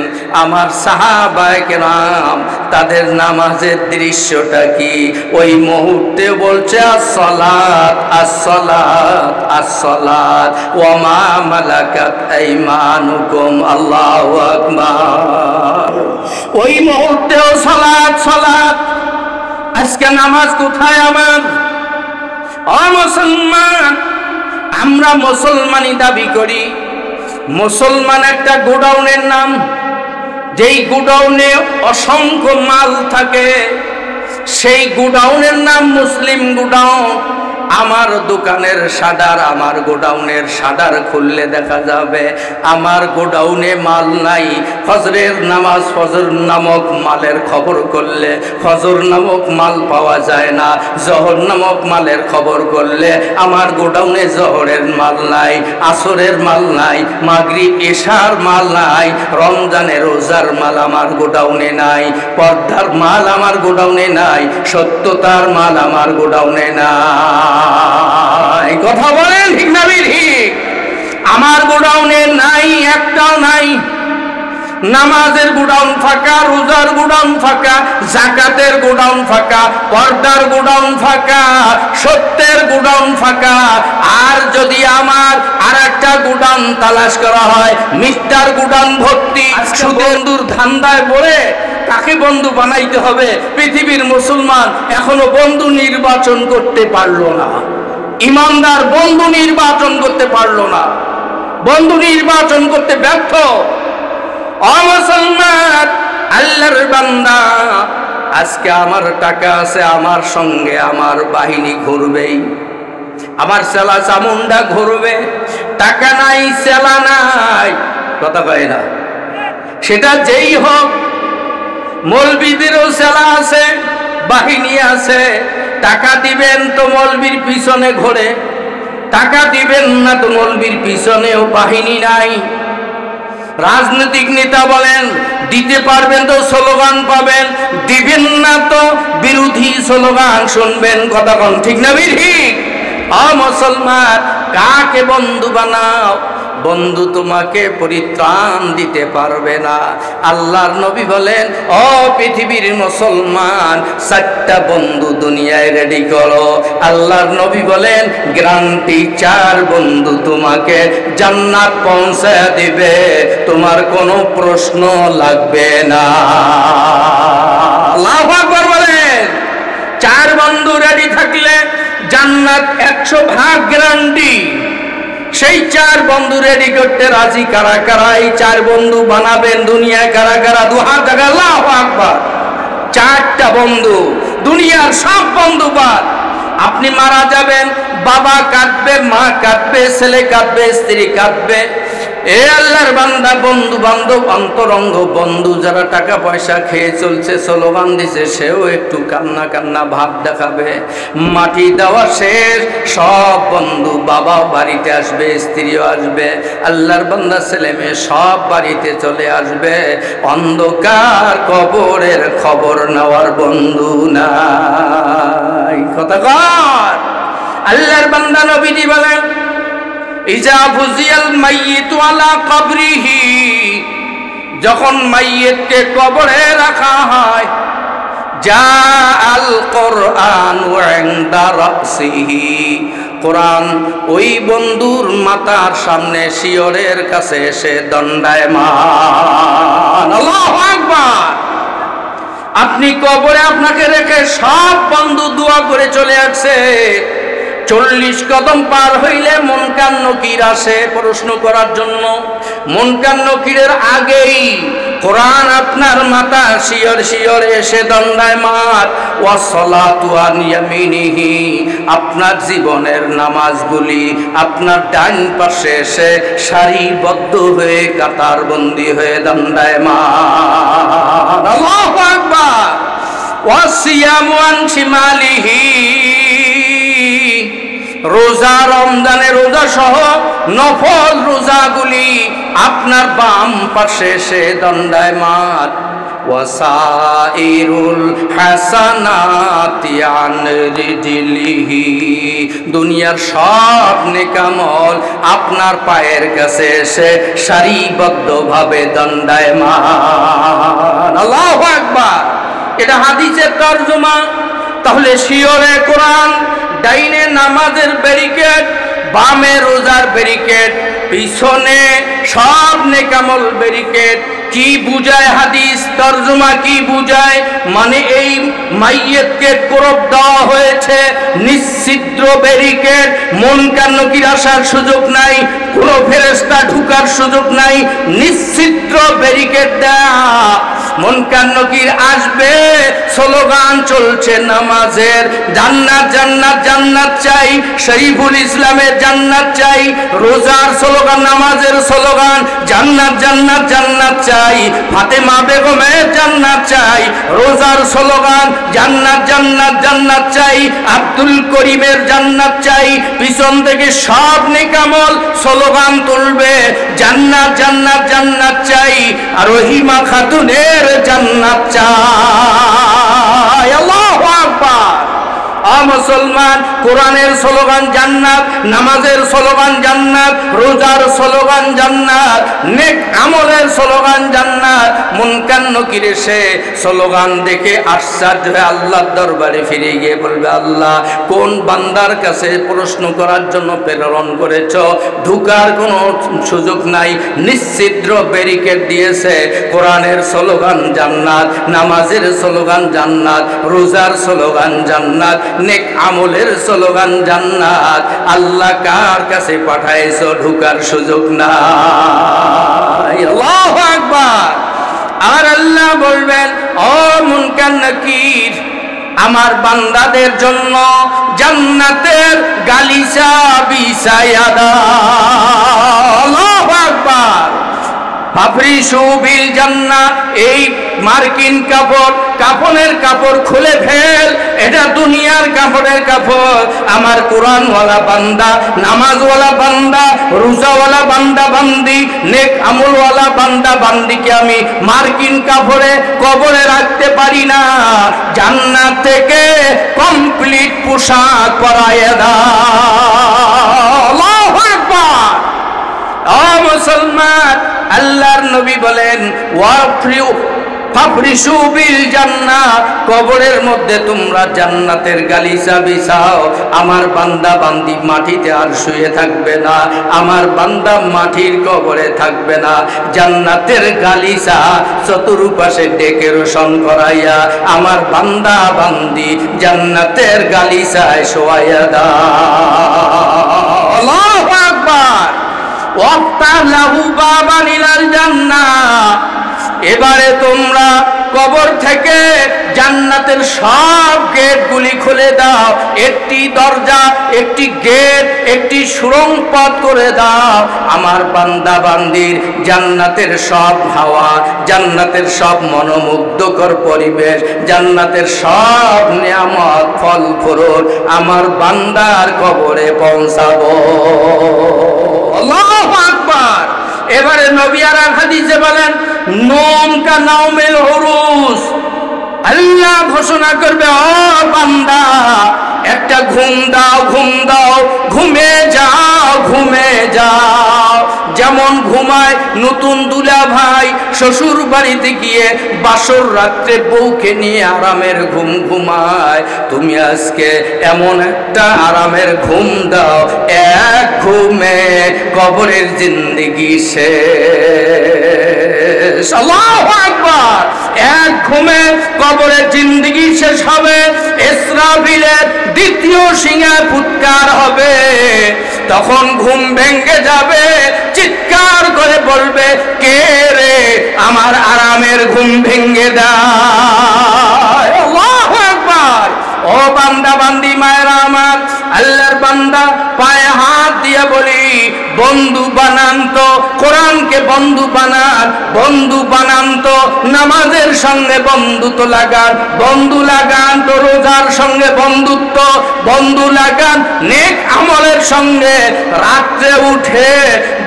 আমার সাহাবায়ে কেরাম তাদের নামাজের দৃশ্যটা কি? ওই মুহূর্তে বলছে আসসালাত আসসালাত আসসালাত ওয়া মা মালাকাত আইমানুকুম, আল্লাহু আকবার। ওই মুহূর্তেও সালাত সালাত। আজকে নামাজ কোথায় আমার? ও মুসলমান, আমরা মুসলমানই দাবি করি। মুসলমান একটা গোডাউনের নাম, যেই গোডাউনে অসংখ্য মাল থাকে, সেই গোডাউনের নাম মুসলিম গোডাউন। আমার দোকানের শাটার, আমার গোডাউনের শাটার খুললে দেখা যাবে আমার গোডাউনে মাল নাই। ফজরের নামাজ, ফজর নামক মালের খবর করলে ফজর নামক মাল পাওয়া যায় না। জহর নামক মালের খবর করলে আমার গোডাউনে জহরের মাল নাই, আসরের মাল নাই, মাগরিব এশার মাল নাই, রমজানের রোজার মাল আমার গোডাউনে নাই, পর্দার মাল আমার গোডাউনে নাই, সত্যতার মাল আমার গোডাউনে নাই। কথা বলেন ঠিক না ঠিক? আমার গোডাউনে নাই, একটাও নাই। নামাজের গোডাউন ফাঁকা, রোজার গোডাউন ফাঁকা, যাকাতের গোডাউন ফাঁকা, পর্দার গোডাউন ফাঁকা, সত্যের গোডাউন ফাঁকা। আর যদি আমার আর একটা গোডাউন তালাশ করা হয়, মিস্টার গোডাউন ভর্তি। বন্ধুর ধান্দায় পড়ে কাকে বন্ধু বানাইতে হবে? পৃথিবীর মুসলমান এখনো বন্ধু নির্বাচন করতে পারলো না। ইমানদার বন্ধু নির্বাচন করতে পারলো না, বন্ধু নির্বাচন করতে ব্যর্থ। ও মুসলমান, আল্লাহর বান্দা, আজকে আমার টাকা আছে, আমার সঙ্গে আমার বাহিনী ঘুরবেই, আমার সেলা চামুন্ডা ঘুরবে। টাকা নাই, সেলা নাই, কথা কয় না। সেটা যেই হোক, মৌলবীদেরও সেলা আছে, বাহিনী আছে। টাকা দিবেন তো মৌলবীর পিছনে ঘোরে, টাকা দিবেন না তো মৌলবীর পিছনেও বাহিনী নাই। রাজনৈতিক নেতা বলেন, দিতে পারবেন তো স্লোগান পাবেন, দিবেন না তো বিরোধী স্লোগান শুনবেন। কথা কন ঠিক না ঠিক? ও মুসলমান, কাকে বন্ধু বানাও? বন্ধু তোমাকে পরিত্রাণ দিতে পারবে না। আল্লাহর নবী বলেন, ও পৃথিবীর মুসলমান, 4টা বন্ধু দুনিয়ায় রেডি করো। আল্লাহর নবী বলেন, গ্যারান্টি 4 বন্ধু তোমাকে জান্নাত পৌঁছায় দিবে, তোমার কোনো প্রশ্ন লাগবে না। আল্লাহু আকবার বলেন। 4 বন্ধু রেডি থাকলে জান্নাত 100% গ্যারান্টি। সেই 4 বন্ধু রেডি করতে রাজি কারা কারা? এই 4 বন্ধু বানাবেন দুনিয়ায় কারা কারা? 2 হাত জায়গা। আল্লাহু আকবার। 4টা বন্ধু, দুনিয়ার সব বন্ধু বাদ। আপনি মারা যাবেন, বাবা কাঁদবে, মা কাঁদবে, ছেলে কাঁদবে, স্ত্রী কাঁদবে। এ আল্লাহর বান্দা, বন্ধু বান্ধব অন্তরঙ্গ বন্ধু যারা টাকা পয়সা খেয়ে চলছে, স্লোগান দিছে, সেও একটু কান্না কান্না ভাব দেখাবে। মাটি দেওয়া শেষ, সব বন্ধু, বাবাও বাড়িতে আসবে, স্ত্রীও আসবে, আল্লাহর বান্দা ছেলে মেয়ে সব বাড়িতে চলে আসবে। অন্ধকার কবরের খবর নেওয়ার বন্ধু নাই। কথা কর। আল্লাহর বান্দা নবীজি বলেন, ইজা ফুজিয়াল মাইয়িতু আলা কবরিহি, যখন মাইয়িতকে কবরে রাখা হয়, জাআল কুরআনু ইনদা রাসিহি, কোরআন ওই বন্ধুর মাথার সামনে শিয়রের কাছে এসে দণ্ডায়মান। আল্লাহু আকবার। আপনি কবরে আপনাকে রেখে সব বন্ধু দোয়া করে চলে আসছে, 40 কদম পার হইলে মুনকার নকির আসে প্রশ্ন করার জন্য। মুনকার নকিরের আগেই কোরআন আপনার মাথা শিয়র শিয়র এসে দণ্ডায়মান। ওয়াসসালাতু আন ইয়ামিনিহি, আপনার জীবনের নামাজগুলি আপনার ডান পাশে এসে সারিবদ্ধ হয়ে কাতারবন্দি হয়ে দণ্ডায়মান। আল্লাহু আকবার। ওয়াসিয়ামু আন শিমালিহি, রোজা রমজানের রোজা সহ নফল রোজাগুলি আপনার বাম পাশে এসে দণ্ডায়মান। ওয়াসাইরুল হাসানাতি আন রিজলিহি, দুনিয়ার সব নেকামল আপনার পায়ের কাছে এসে সারিবদ্ধভাবে দণ্ডায়মান। আল্লাহু আকবার। এটা হাদিসের তরজমা। তাহলে শিয়রে কোরআন, ডাইনে নামাজের ব্যারিকেড, বামে রোজার ব্যারিকেড, পিছনে সব নেকামল ব্যারিকেড। কি বুঝায় হাদিস তরজমা, কি বুঝায়? মানে এই মাইয়িতকে কোরব দেওয়া হয়েছে নিশ্চিদ্র ব্যারিকেড, মুনকার নকির আসার সুযোগ নাই, কোনো ফেরেশতা ঢুকার সুযোগ নাই, নিশ্চিদ্র ব্যারিকেড দেয়া। মুনকার নকির আসবে, স্লোগান চলছে নামাজের, জান্নাত জান্নাত জান্নাত চাই, শরীফুল ইসলামের জান্নাত চাই, রোজার স্লোগান, নামাজের স্লোগান জান্নাত জান্নাত জান্নাত চাই, ফাতেমা বেগমের জান্নাত চাই, রোজার স্লোগান জান্নাত জান্নাত জান্নাত চাই, আব্দুল করিমের জান্নাত চাই। পিছন থেকে সব নেকামল স্লোগান তুলবে জান্নাত জান্নাত জান্নাত চাই, আর রহিমা খাতুনের জান্নাত চাই। আল্লাহু আকবার। মুসলমান, কোরআনের স্লোগান জান্নাত, নামাজের স্লোগান জান্নাত, রোজার স্লোগান জান্নাত, নেক আমলের স্লোগান জান্নাত। মুনকার নকির এসে স্লোগান দেখে আশ্চর্য হয়ে আল্লাহর দরবারে ফিরে গিয়ে বলবে, আল্লাহ কোন বান্দার কাছে প্রশ্ন করার জন্য প্রেরণ করেছ? ঢুকার কোনো সুযোগ নাই, নিশ্চিদ্র ব্যারিকেড দিয়েছে। কোরআনের স্লোগান জান্নাত, নামাজের স্লোগান জান্নাত, রোজার স্লোগান জান্নাত, নেক আমলের স্লোগান জান্নাত। আল্লাহ কার কাছে পাঠাইছো? ঢুকার সুযোগ নাই। আল্লাহু আকবার। আর আল্লাহ বলবেন, ও মুনকার নাকির, আমার বান্দাদের জন্য জান্নাতের গালিচা বিছায়া দাও। আল্লাহু আকবার। ফাফরিশু বিল জান্নাহ, এই মার্কিন কাপড়, কাফনের কাপড় খুলে ফেল, এটা দুনিয়ার কাপড়ের কাপড়। আমার কোরআনওয়ালা বান্দা, নামাজওয়ালা বান্দা, রোজাওয়ালা বান্দা বান্দি, নেক আমলওয়ালা বান্দা বান্দিকে আমি মার্কিন কাপড়ে কবরে রাখতে পারি না। জান্নাত থেকে কমপ্লিট পোশাক পরাইয়া দাও। আল্লাহু আকবার। ও মুসলমান, আল্লাহর নবী বলেন, ফাফরিশু বিল জান্নাহ, কবরের মধ্যে তোমরা জান্নাতের গালিচা বিছাও। আমার বান্দা বান্দি মাটিতে আর শুয়ে থাকবে না, আমার বান্দা মাটির কবরে থাকবে না। জান্নাতের গালিচা চতুর্পাশে ডেকোরেশন করাইয়া আমার বান্দা বান্দি জান্নাতের গালিচায় শোয়াইয়া দাও। আল্লাহু আকবার। ওয়াফতাহ লাহু বাবান ইলাল জান্নাহ, এবারে তোমরা কবর থেকে জান্নাতের সব গেটগুলি খুলে দাও। একটি দরজা, একটি গেট, একটি সুড়ঙ্গ পথ করে দাও। আমার বান্দা বান্দির জান্নাতের সব হাওয়া, জান্নাতের সব মনোমুগ্ধকর পরিবেশ, জান্নাতের সব নিয়ামত ফল ফুরুন আমার বান্দার কবরে পৌঁছাবো। আল্লাহু আকবার। এবারে নবী আর হাদিসে বলেন, নোম কা নাউমিল উরুস, আল্লাহ ঘোষণা করবে, ও বান্দা একটা ঘুম দাও, ঘুম দাও, ঘুমে যাও, ঘুমে যাও। যেমন ঘুমায় নতুন দুলা ভাই শ্বশুর বাড়িতে গিয়ে বাসর রাত্রে বউকে নিয়ে আরামের ঘুম ঘুমায়, তুমি আজকে এমন একটা আরামের ঘুম দাও, এক ঘুমে কবরের জিন্দেগি শেষ। আল্লাহু আকবার। এক ঘুমে কবরের জিন্দেগি শেষ হবে। ইসরাফিলের দ্বিতীয় দ্বিতীয় সিংহায় ফুৎকার হবে, তখন ঘুম ভেঙে যাবে, চিৎকার করে বলবে, কে রে আমার আরামের ঘুম ভেঙে দেয়। আল্লাহু আকবার। ও বান্দা বান্দি মায়েরা আমার, আল্লাহর বান্দা পায়ে হাত দিয়ে বলি, বন্ধু বানান তো, কোরআনকে বন্ধু বানান, বন্ধু বানান তো নামাজের সঙ্গে বন্ধুত্ব লাগান, বন্ধু লাগান তো রোজার সঙ্গে বন্ধুত্ব, বন্ধু লাগান নেক আমলের সঙ্গে। রাত্রে উঠে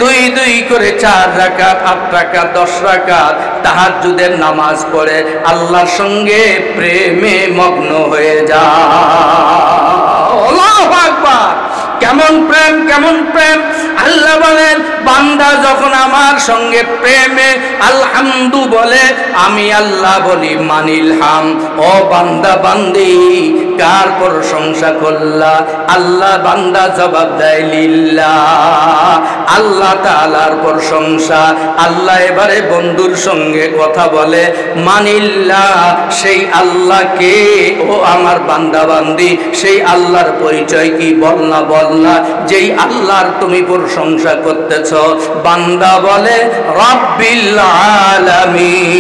দুই দুই করে 4 রাকাত, 8 রাকাত, 10 রাকাত তাহাজ্জুদের নামাজ পড়ে আল্লাহর সঙ্গে প্রেমে মগ্ন হয়ে যায়। আল্লাহু আকবার। কেমন প্রেম, কেমন প্রেম! আল্লাহ বলেন, বান্দা যখন আমার সঙ্গে প্রেমে আলহামদু বলে, আমি আল্লাহ বলি মানিল হাম। ও বান্দা বান্দি, কার প্রশংসা করলা? আল্লাহ। বান্দা জবাব দেয় লিল্লাহ, আল্লাহ তাআলার প্রশংসা। আল্লাহ এবারে বন্ধুর সঙ্গে কথা বলে, মানিল্লাহ, সেই আল্লাহকে। ও আমার বান্দা বান্দি, সেই আল্লাহর পরিচয় কি বল না, বল না, যেই আল্লাহর তুমি প্রশংসা করতেছ। বান্দা বলে রব্বিল আলামিন।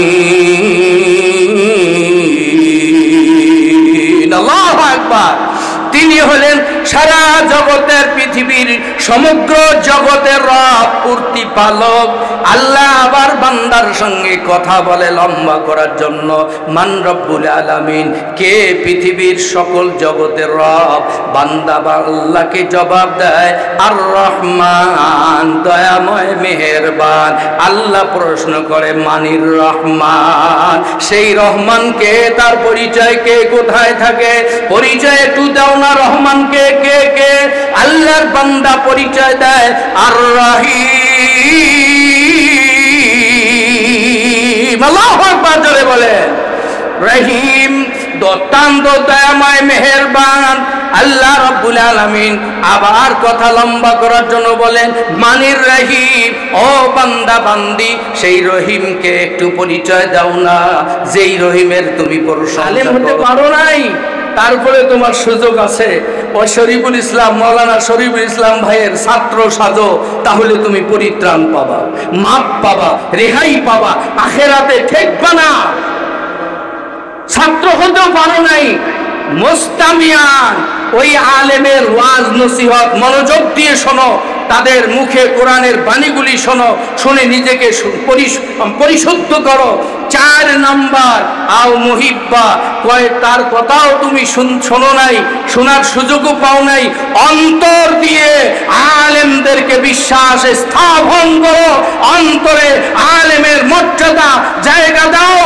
আল্লাহু আকবার। তিনি হলেন সারা জগতের, পৃথিবীর সমগ্র জগতের রব, প্রতিপালক। আল্লাহ আবার বান্দার সঙ্গে কথা বলে লম্বা করার জন্য, মান রব্বুল আলামিন, কে পৃথিবীর সকল জগতের রব? বান্দা আল্লাহকে জবাব দেয় আর রহমান, দয়াময় মেহেরবান। আল্লাহ প্রশ্ন করে মানির রহমান, সেই রহমানকে, তার পরিচয় কে, কোথায় থাকে? পরিচয় একটু দাও না, রহমানকে কে কে? আল্লাহর বান্দা পরিচয় দেয় আর রহিম। আল্লাহু আকবার জোরে বলে, রহিম, অত্যন্ত দয়াময় মেহেরবান। আল্লাহ রাব্বুল আলামিন আবার কথা লম্বা করার জন্য বলেন মানির রহিম। ও বান্দা বান্দি, সেই রহিমকে একটু পরিচয় দাও না, যেই রহিমের তুমি প্রশংসা করতে পারো নাই, তারপরে তোমার সুযোগ আছে। ও শরীফুল ইসলাম, মৌলানা শরীফুল ইসলাম ভাইয়ের ছাত্র সাজো, তাহলে তুমি পরিত্রাণ পাবা, মাপ পাবা, রেহাই পাবা, আখেরাতে ঠেকবা না। ছাত্র হতেও পারো নাই, মুস্তামিয়ান, ওই আলেমের ওয়াজ নসিহত মনোযোগ দিয়ে শোনো, তাদের মুখে কোরআনের বাণীগুলি শোনো, শুনে নিজেকে পরিশুদ্ধ করো। 4 নাম্বার আও মুহিব্বা, কয় তার কথাও তুমি শোনো নাই, শোনার সুযোগও পাও নাই। অন্তর দিয়ে আলেমদেরকে বিশ্বাসে স্থাপন করো, অন্তরে আলেমের মর্যাদা জায়গা দাও।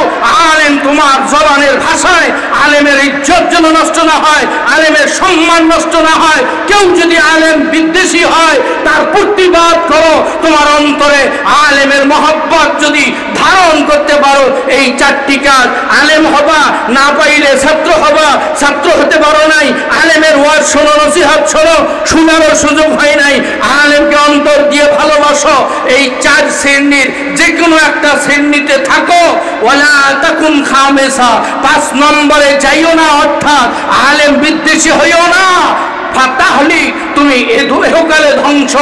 আলেম তোমার জবানের ভাষায়, আলেমের ইজ্জত যেন নষ্ট না হয়, আলেমের সম্মান নষ্ট না হয়। কেউ যদি আলেম বিদ্বেষী হয়, তার প্রতিবাদ করো। তোমার অন্তরে আলেমের মহব্বত যদি ধারণ করতে পারো, এই 4টি কাজ, আলেম হবা, না পাইলে ছাত্র হবা, ছাত্র হতে পারো নাই, আলেমের ওয়াজ শোনো, নসিহত শোনো, শোনারও সুযোগ হয় নাই, আলেমকে অন্তর দিয়ে ভালোবাসো। এই 4 শ্রেণীর যে কোনো একটা শ্রেণীতে থাকো। ওয়ালা তাকুন খামেসা, 5 নম্বরে যাইও না, অর্থাৎ আলেম বিদ্বেষী হইও না। তাহলে তুমি এহকালে ধ্বংস,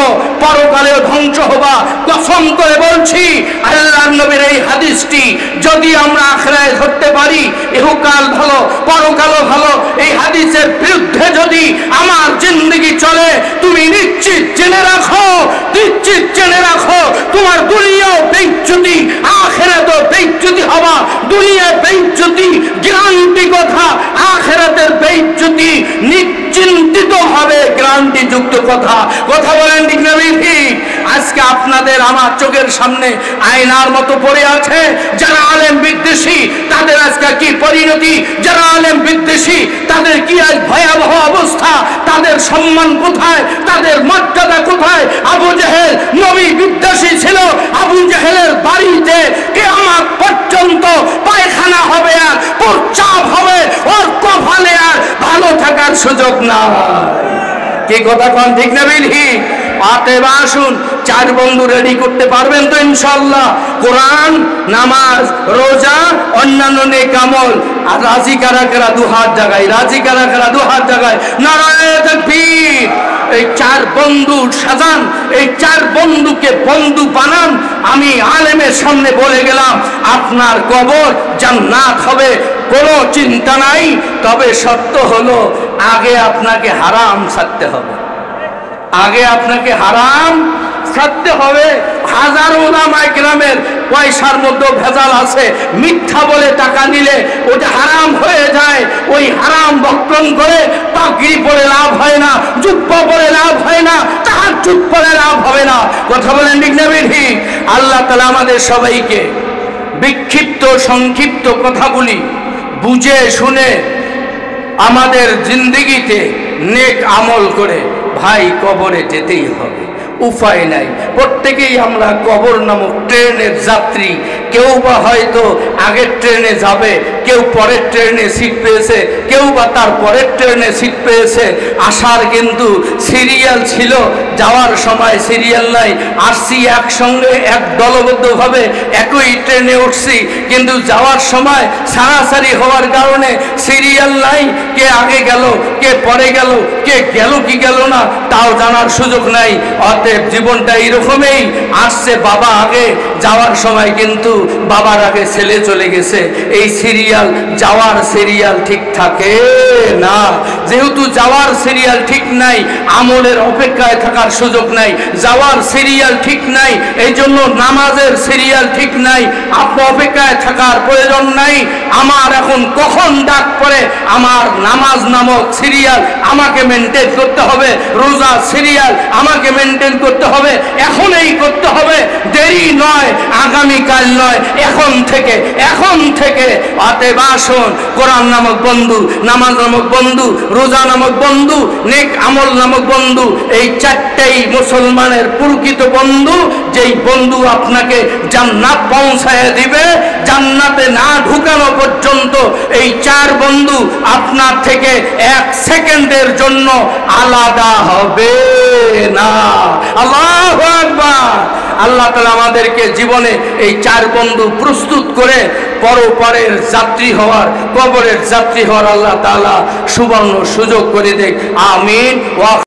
পরকালেও ধ্বংস হবা। কসম করে বলছি, আল্লাহর নবীর এই হাদিসটি যদি আমরা আখিরায় ধরতে পারি, এহকাল ভালো, পরকালও ভালো, এই হাদিসের বিরুদ্ধে যদি আমার জিন্দগি চলে, তুমি নিশ্চিত জেনে রাখো, নিশ্চিত জেনে রাখো, তোমার দুনিয়াও বেইজ্জতি, আখিরাতেও বেইজ্জতি হবা। দুনিয়ায় বেইজ্জতি গ্যারান্টি কথা, আখিরাতের বেইজ্জতি নিশ্চিন্তিত হবে, গ্যারান্টি যুক্ত কথা। কথা বলেন ঠিক না ঠিক? আজকে আপনাদের আমার চোখের সামনে আয়নার মতো পড়ে আছে। যারা আলেম বিদ্বেষী, তাদের আজকে কি পরিণতি? যারা আলেম বিদ্বেষী, তাদের কি আজ ভয়াবহ অবস্থা? তাদের সম্মান কোথায়? তাদের মর্যাদা কোথায়? আবু জেহেল নবী বিদ্বেষী ছিল, আবু জেহেলের বাড়িতে কিয়ামত পর্যন্ত পায়খানা হবে আর প্রস্রাব হবে, ওর কপালে আর ভালো থাকার সুযোগ না। কি কথা কোন ঠিক না বিলহি? অতএব আসুন 4 বন্ধু রেডি করতে পারবেন তো ইনশাআল্লাহ? কোরআন, নামাজ, রোজা, অন্যান্য নেক আমল। আর রাজি কারা কারা 2 হাত জায়গায়, রাজি কারা কারা 2 হাত জায়গায়। নারায়ে তাকবীর। এই 4 বন্ধু সাজান, এই 4 বন্ধুকে বন্ধু বানান। আমি আলেমের সামনে বলে গেলাম আপনার কবর জান্নাত হবে, কোনো চিন্তা নাই। তবে শর্ত হলো আগে আপনাকে হারাম ছাড়তে হবে, আগে আপনাকে হারাম ছাড়তে হবে। হাজারো উলামায়ে কেরামের পয়সার মধ্যে ভেজাল আছে, মিথ্যা বলে টাকা নিলে ওটা হারাম হয়ে যায়। ওই হারাম বক্ষণ করে পাগড়ি পরে লাভ হয় না, জুব্বা পরে লাভ হয় না, তাহাজ্জুদ পরে লাভ হবে না। কথা বলেন ঠিক না ঠিক? আল্লাহ তাআলা আমাদের সবাইকে বিক্ষিপ্ত সংক্ষিপ্ত কথাগুলি বুঝে শুনে আমাদের জিন্দেগিতে নেক আমল করে ভাই কবরে যেতেই হবে, উপায় নাই। প্রত্যেকেই আমরা কবর নামক ট্রেনের যাত্রী। কেউ বা হয়তো আগের ট্রেনে যাবে, কেউ পরের ট্রেনে সিট পেয়েছে, কেউ বা তার পরের ট্রেনে সিট পেয়েছে। আসার কিন্তু সিরিয়াল ছিল, যাওয়ার সময় সিরিয়াল নাই। আসছি একসঙ্গে এক দলবদ্ধভাবে একই ট্রেনে উঠছি, কিন্তু যাওয়ার সময় সারাসারি হওয়ার কারণে সিরিয়াল নাই। কে আগে গেল, কে পরে গেল, কে গেল কি গেল না তাও জানার সুযোগ নাই। অতএব জীবনটা এইরকমই। আসছে বাবা আগে, যাওয়ার সময় কিন্তু বাবার আগে ছেলে চলে গেছে। এই সিরিয়াল, যাওয়ার সিরিয়াল ঠিক থাকে না। যেহেতু যাওয়ার সিরিয়াল ঠিক নাই, আমলের অপেক্ষায় থাকার সুযোগ নাই। যাওয়ার সিরিয়াল ঠিক নাই, এই জন্য নামাজের সিরিয়াল ঠিক নাই। আপনি অপেক্ষায় থাকার প্রয়োজন নাই। আমার এখন কখন ডাক পড়ে, আমার নামাজ নামক সিরিয়াল আমাকে মেনটেন করতে হবে, রোজা সিরিয়াল আমাকে মেনটেন করতে হবে, এখনই করতে হবে, দেরি নয়, আগামীকাল নয়, এখন থেকে, এখন থেকে। অতএব আসুন, কোরআন নামক বন্ধু, নামাজ নামক বন্ধু, রোজা নামক বন্ধু, নেক আমল নামক বন্ধু, এই 4টেই মুসলমানের প্রকৃত বন্ধু। যেই বন্ধু আপনাকে জান্নাত পৌঁছায় দিবে, জান্নাতে না ঢুকানো পর্যন্ত এই 4 বন্ধু আপনার থেকে 1 সেকেন্ডের জন্য আলাদা হবে না। আল্লাহু আকবার। আল্লাহ তাআলা আমাদেরকে জীবনে এই 4 বন্ধু প্রস্তুত করে পরপরের যাত্রী হওয়ার, কবরের যাত্রী হওয়ার আল্লাহ তাআলা সুবর্ণ সুযোগ করে দেখ। আমিন।